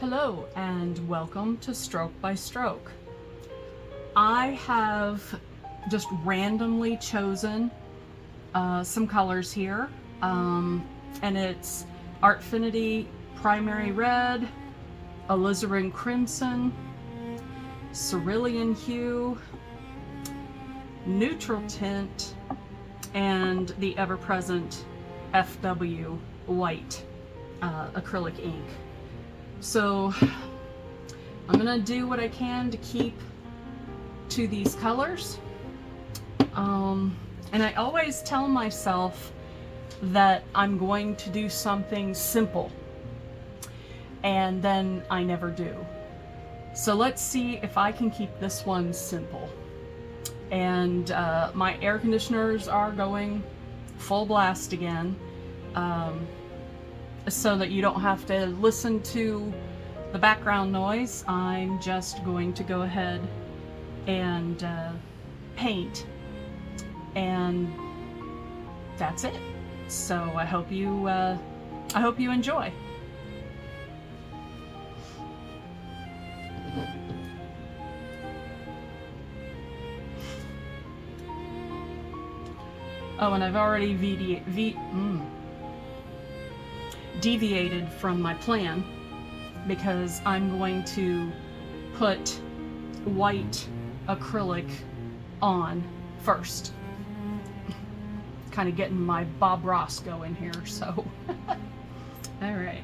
Hello and welcome to Stroke by Stroke. I have just randomly chosen some colors here, and it's Artfinity Primary Red, Alizarin Crimson, Cerulean Hue, Neutral Tint, and the ever-present FW White acrylic ink. So I'm gonna do what I can to keep to these colors. And I always tell myself that I'm going to do something simple, and then I never do. So let's see if I can keep this one simple. And my air conditioners are going full blast again, so that you don't have to listen to the background noise. I'm just going to go ahead and paint, and that's it. So I hope you enjoy. Oh, and I've already deviated from my plan because I'm going to put white acrylic on first. Kind of getting my Bob Ross going here, so. All right.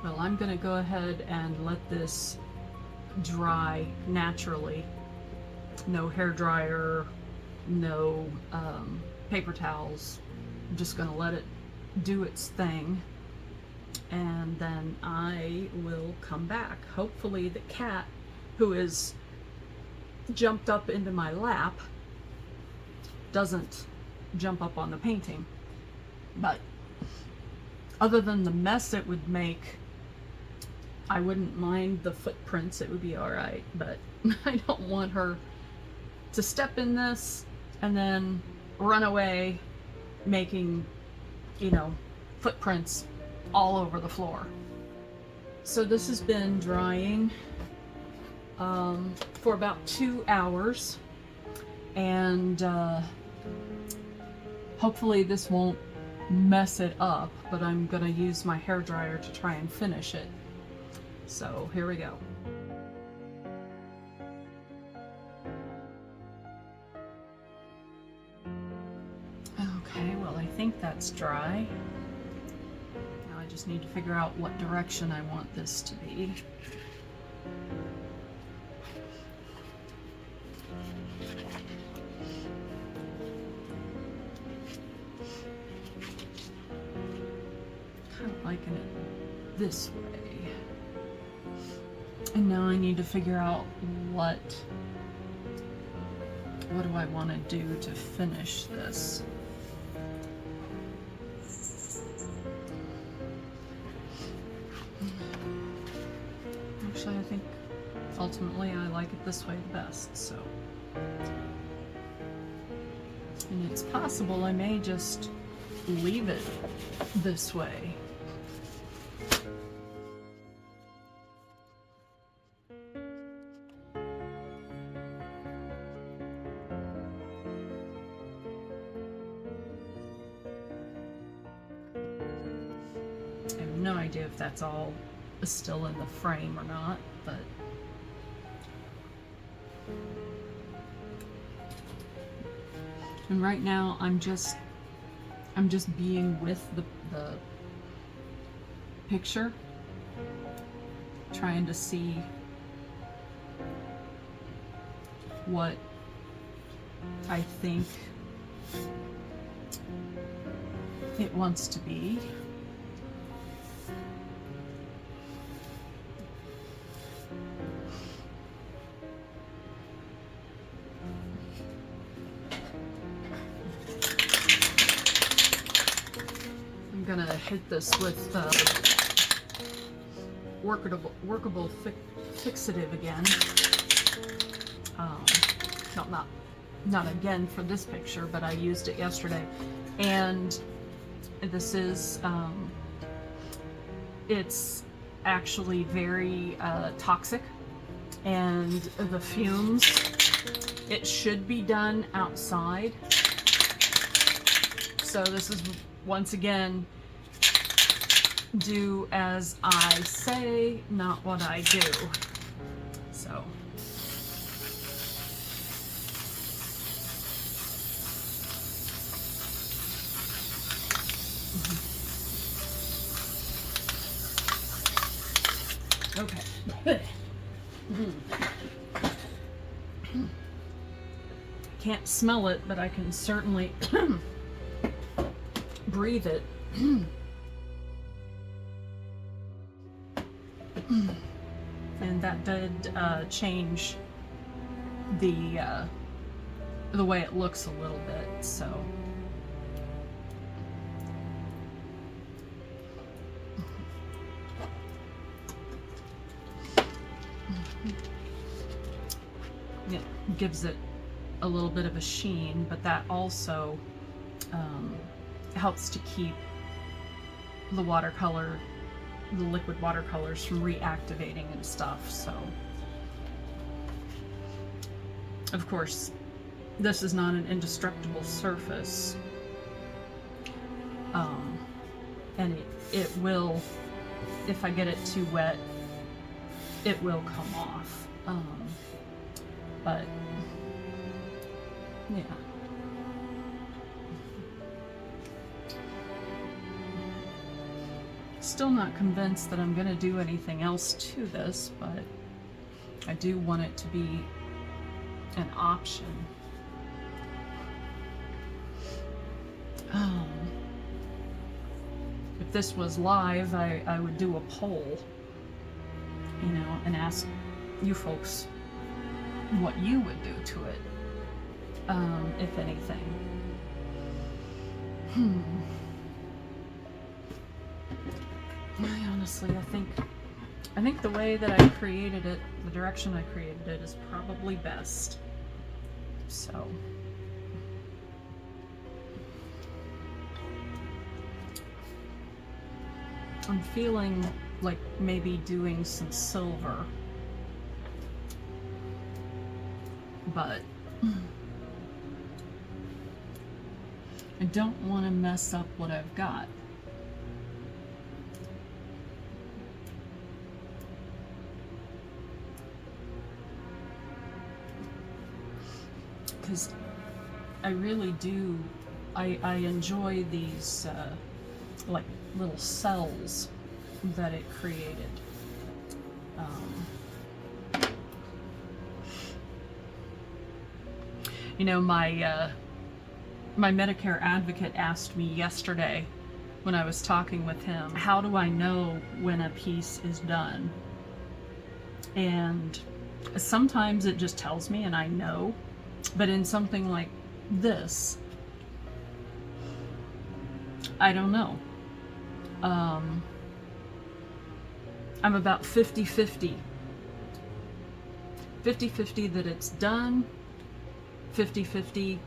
Well, I'm going to go ahead and let this dry naturally. No hair dryer, no paper towels. I'm just going to let it do its thing, and then I will come back. Hopefully the cat, who is jumped up into my lap, doesn't jump up on the painting. But other than the mess it would make, I wouldn't mind the footprints. It would be all right, but I don't want her to step in this and then run away making, you know, footprints all over the floor. So this has been drying for about 2 hours, and hopefully this won't mess it up, but I'm gonna use my hair dryer to try and finish it. So here we go. Okay, well, I think that's dry. Now I just need to figure out what direction I want this to be. Kind of liking it this way. And now I need to figure out what do I want to do to finish this. Actually, I think ultimately I like it this way the best, so. And it's possible I may just leave it this way. I have no idea if that's all still in the frame or not, but and right now I'm just being with the picture, trying to see what I think it wants to be. I'm gonna hit this with workable fixative again. No, not again for this picture, but I used it yesterday, and this is it's actually very toxic, and the fumes, it should be done outside. So this is, once again, do as I say, not what I do. So. Okay. Can't smell it, but I can certainly breathe it. And that did change the the way it looks a little bit, so. It gives it a little bit of a sheen, but that also helps to keep the watercolor, the liquid watercolors from reactivating and stuff, so. Of course, this is not an indestructible surface, and it will, if I get it too wet, it will come off, but yeah. Still not convinced that I'm going to do anything else to this, but I do want it to be an option. If this was live, I would do a poll, you know, and ask you folks what you would do to it, if anything. Honestly, I think the way that I created it, the direction I created it, is probably best. So. I'm feeling like maybe doing some silver, but I don't want to mess up what I've got. Because I really do, I enjoy these like little cells that it created. You know, my Medicare advocate asked me yesterday when I was talking with him, how do I know when a piece is done? And sometimes it just tells me and I know, but in something like this, I don't know. I'm about 50-50. 50-50 that it's done, 50-50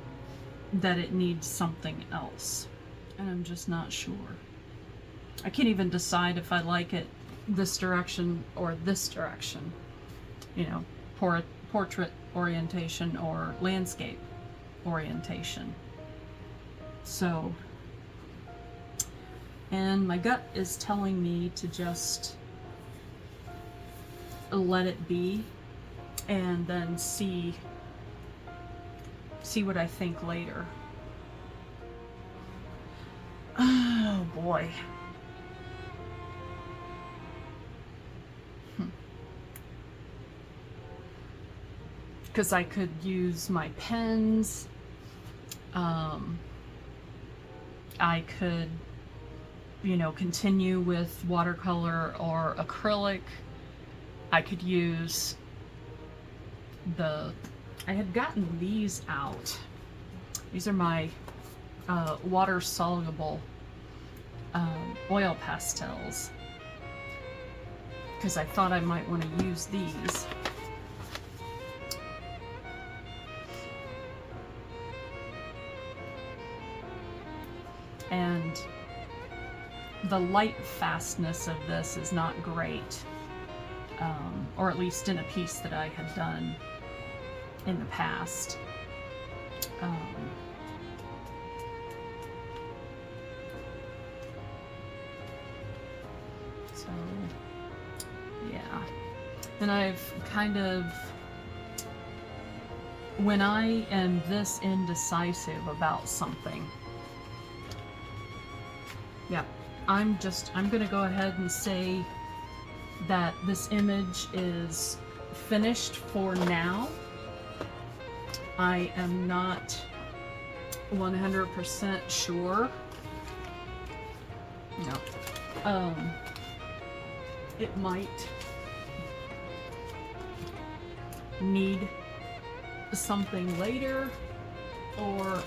that it needs something else. And I'm just not sure. I can't even decide if I like it this direction or this direction. You know, portrait orientation or landscape orientation. So, and my gut is telling me to just let it be and then see what I think later. Oh boy. Because I could use my pens. I could, you know, continue with watercolor or acrylic. I could use I had gotten these out. These are my water-soluble oil pastels, because I thought I might want to use these. And the light fastness of this is not great, or at least in a piece that I had done in the past. So, yeah. And I've kind of, when I am this indecisive about something, yeah, I'm gonna go ahead and say that this image is finished for now. I am not 100% sure. No. It might need something later. or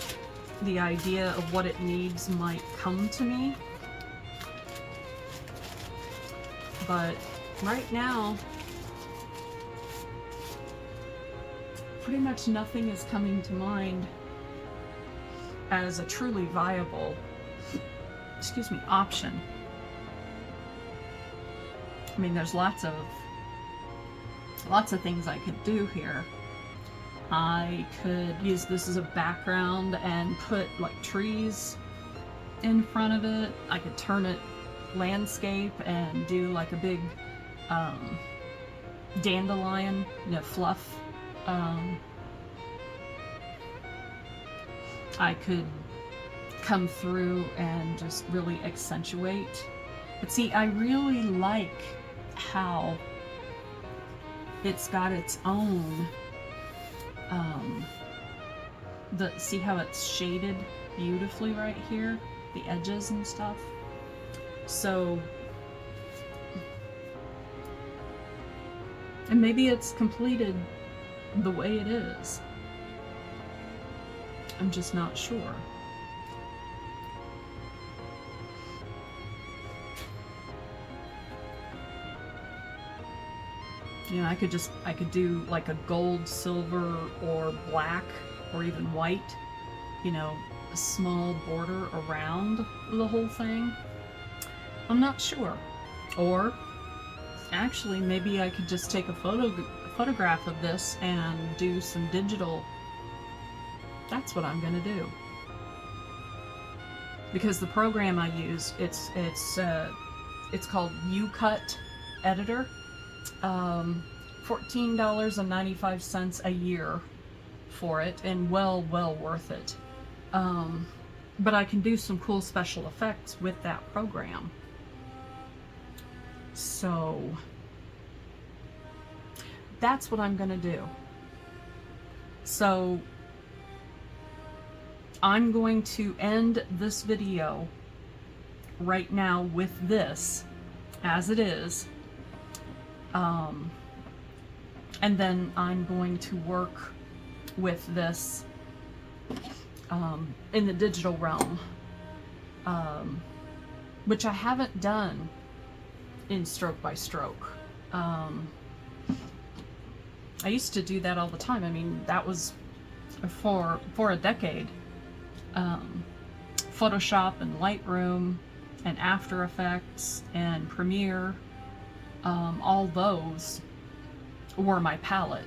the idea of what it needs might come to me. But right now, pretty much nothing is coming to mind as a truly viable, option. I mean, there's lots of things I could do here. I could use this as a background and put like trees in front of it. I could turn it landscape and do like a big dandelion, fluff. I could come through and just really accentuate. But see, I really like how it's got its own, see how it's shaded beautifully right here, the edges and stuff. So, and maybe it's completed the way it is. I'm just not sure. I could do like a gold, silver, or black, or even white, a small border around the whole thing. I'm not sure. Or, actually, maybe I could just take a photograph of this and do some digital. That's what I'm gonna do. Because the program I use, it's called UCut Editor. $14.95 a year for it, and well worth it. But I can do some cool special effects with that program. So that's what I'm gonna do. So I'm going to end this video right now with this as it is. And then I'm going to work with this in the digital realm, which I haven't done in stroke by stroke. I used to do that all the time. I mean, that was for a decade. Photoshop and Lightroom and After Effects and Premiere, all those were my palette.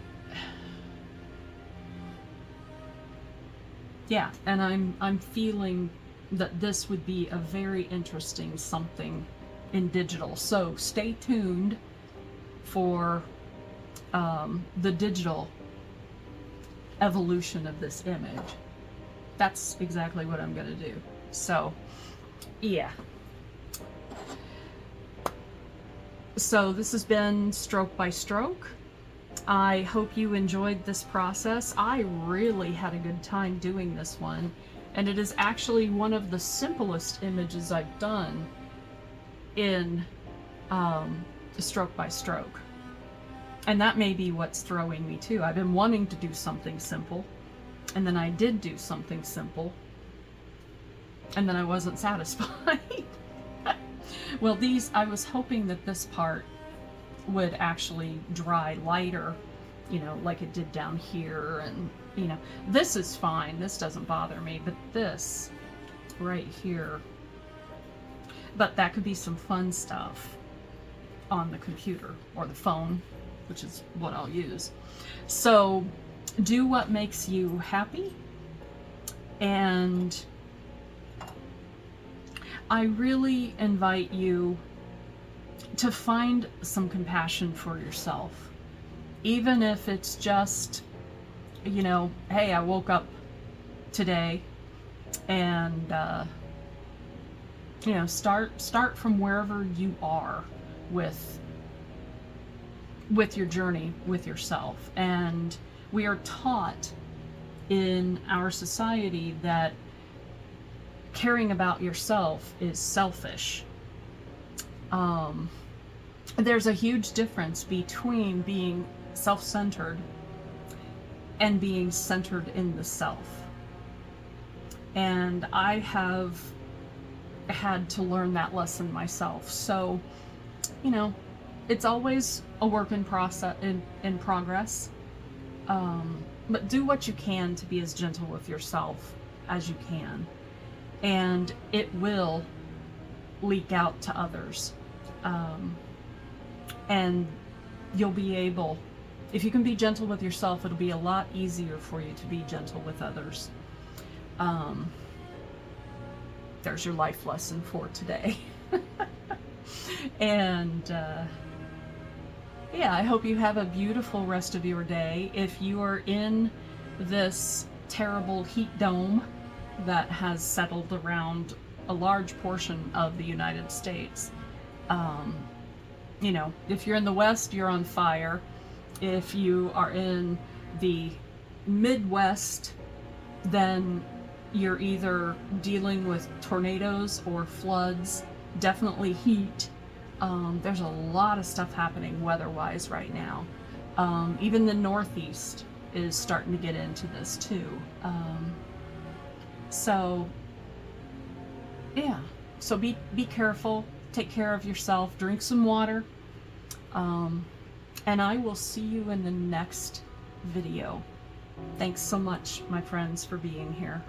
Yeah, and I'm feeling that this would be a very interesting something in digital. So stay tuned for the digital evolution of this image. That's exactly what I'm gonna do. So, yeah. So this has been Stroke by Stroke. I hope you enjoyed this process. I really had a good time doing this one, and it is actually one of the simplest images I've done in Stroke by Stroke. And that may be what's throwing me too. I've been wanting to do something simple, and then I did do something simple, and then I wasn't satisfied. Well, I was hoping that this part would actually dry lighter, like it did down here, and this is fine, this doesn't bother me, but this right here, but that could be some fun stuff on the computer or the phone, which is what I'll use. So do what makes you happy, and I really invite you to find some compassion for yourself, even if it's just, hey, I woke up today, and start from wherever you are with your journey with yourself. And we are taught in our society that caring about yourself is selfish. There's a huge difference between being self-centered and being centered in the self. And I have had to learn that lesson myself. So, you know, it's always a work in process in progress. But do what you can to be as gentle with yourself as you can, and it will leak out to others. And you'll be able, if you can be gentle with yourself, it'll be a lot easier for you to be gentle with others. There's your life lesson for today. And yeah, I hope you have a beautiful rest of your day. If you are in this terrible heat dome that has settled around a large portion of the United States, you know, if you're in the West, you're on fire. If you are in the Midwest, then you're either dealing with tornadoes or floods, definitely heat. There's a lot of stuff happening weather-wise right now. Even the Northeast is starting to get into this too. So yeah, so be careful, take care of yourself, drink some water, and I will see you in the next video. Thanks so much, my friends, for being here.